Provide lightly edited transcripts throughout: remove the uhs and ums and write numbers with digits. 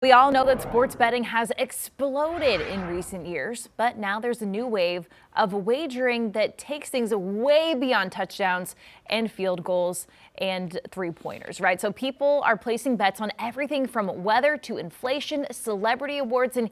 We all know that sports betting has exploded in recent years, but now there's a new wave of wagering that takes things way beyond touchdowns and field goals and three-pointers, right? So people are placing bets on everything from weather to inflation, celebrity awards, and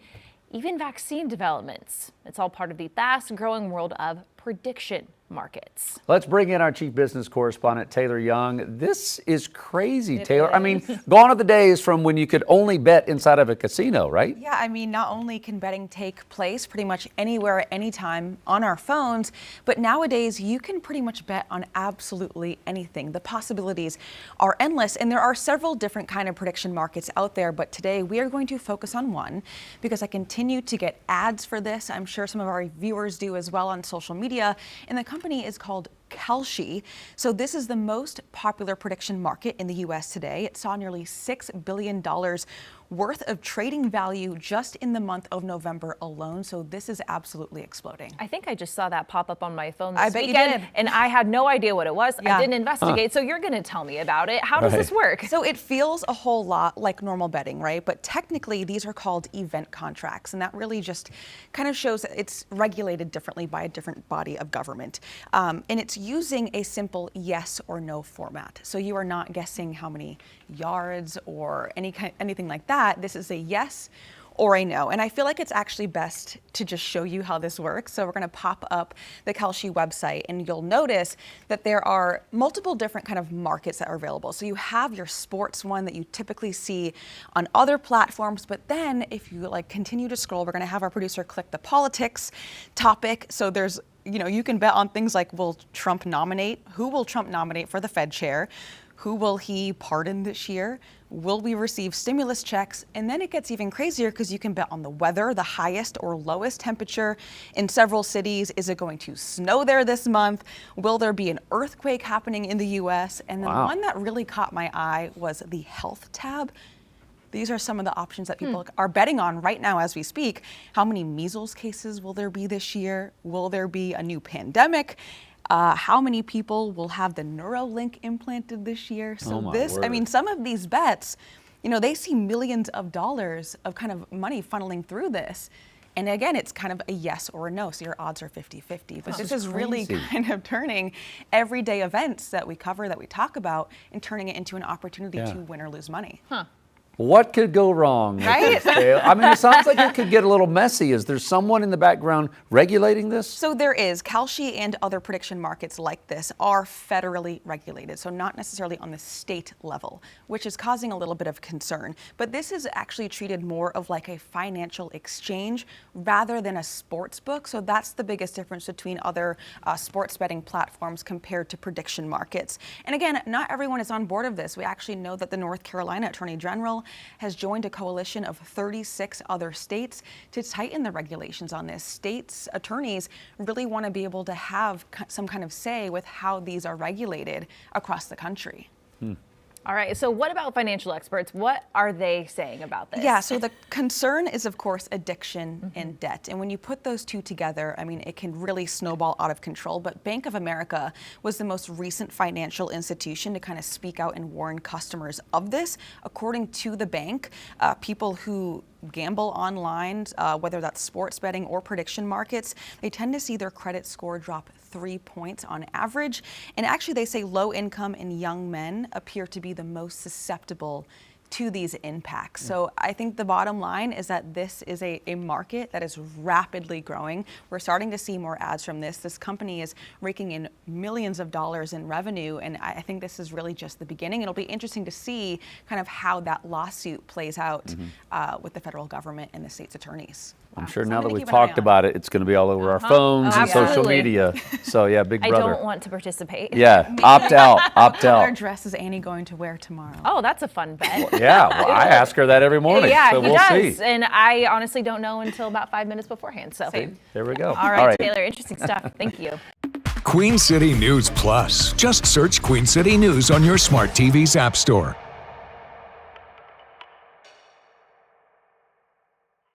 even vaccine developments. It's all part of the fast-growing world of prediction markets. Let's bring in our chief business correspondent, Taylor Young. This is crazy, Taylor. I mean, gone are the days from when you could only bet inside of a casino, right? Yeah, I mean, not only can betting take place pretty much anywhere at any time on our phones, but nowadays you can pretty much bet on absolutely anything. The possibilities are endless, and there are several different kind of prediction markets out there, but today we are going to focus on one because I continue to get ads for this. I'm sure some of our viewers do as well on social media, and the company is called Kalshi. So this is the most popular prediction market in the U.S. today. It saw nearly $6 billion worth of trading value just in the month of November alone. So this is absolutely exploding. I think I just saw that pop up on my phone this I bet weekend, you did. and I had no idea what it was. Yeah. I didn't investigate, so you're going to tell me about it. How does this work? So it feels a whole lot like normal betting, right? But technically these are called event contracts, and that really just kind of shows that it's regulated differently by a different body of government. And it's using a simple yes or no format. So you are not guessing how many yards or anything like that. This is a yes or a no. And I feel like it's actually best to just show you how this works. So we're going to pop up the Kalshi website, and you'll notice that there are multiple different kind of markets that are available. So you have your sports one that you typically see on other platforms, but then if you continue to scroll, we're going to have our producer click the politics topic. So there's you can bet on things like, will Trump nominate? Who will Trump nominate for the Fed chair? Who will he pardon this year? Will we receive stimulus checks? And then it gets even crazier because you can bet on the weather, the highest or lowest temperature in several cities. Is it going to snow there this month? Will there be an earthquake happening in the U.S.? And the one that really caught my eye was the health tab. These are some of the options that people are betting on right now as we speak. How many measles cases will there be this year? Will there be a new pandemic? How many people will have the Neuralink implanted this year? So I mean, some of these bets, they see millions of dollars of kind of money funneling through this. And again, it's kind of a yes or a no, so your odds are 50-50. But this is really kind of turning everyday events that we cover, that we talk about, and turning it into an opportunity to win or lose money. What could go wrong? Right? I mean, it sounds like it could get a little messy. Is there someone in the background regulating this? So there is. Kalshi and other prediction markets like this are federally regulated, so not necessarily on the state level, which is causing a little bit of concern. But this is actually treated more of like a financial exchange rather than a sports book. So that's the biggest difference between other sports betting platforms compared to prediction markets. And again, not everyone is on board of this. We actually know that the North Carolina Attorney General has joined a coalition of 36 other states to tighten the regulations on this. States' attorneys really want to be able to have some kind of say with how these are regulated across the country. All right, so what about financial experts? What are they saying about this? Yeah, so the concern is, of course, addiction and debt. And when you put those two together, I mean, it can really snowball out of control. But Bank of America was the most recent financial institution to kind of speak out and warn customers of this. According to the bank, people who gamble online, whether that's sports betting or prediction markets, they tend to see their credit score drop 3 points on average. And actually, they say low income and young men appear to be the most susceptible to these impacts. So I think the bottom line is that this is a market that is rapidly growing. We're starting to see more ads from this. This company is raking in millions of dollars in revenue, and I think this is really just the beginning. It'll be interesting to see kind of how that lawsuit plays out with the federal government and the state's attorneys. I'm sure now that we've talked about it, it's going to be all over our phones and social media. So yeah, Big Brother. I don't want to participate. Yeah, opt out, opt out. What color dress is Annie going to wear tomorrow? Oh, that's a fun bet. Yeah, well, I ask her that every morning, so we'll see. And I honestly don't know until about 5 minutes beforehand. So there we go. All right, Taylor, interesting stuff. Thank you. Queen City News Plus. Just search Queen City News on your smart TV's app store.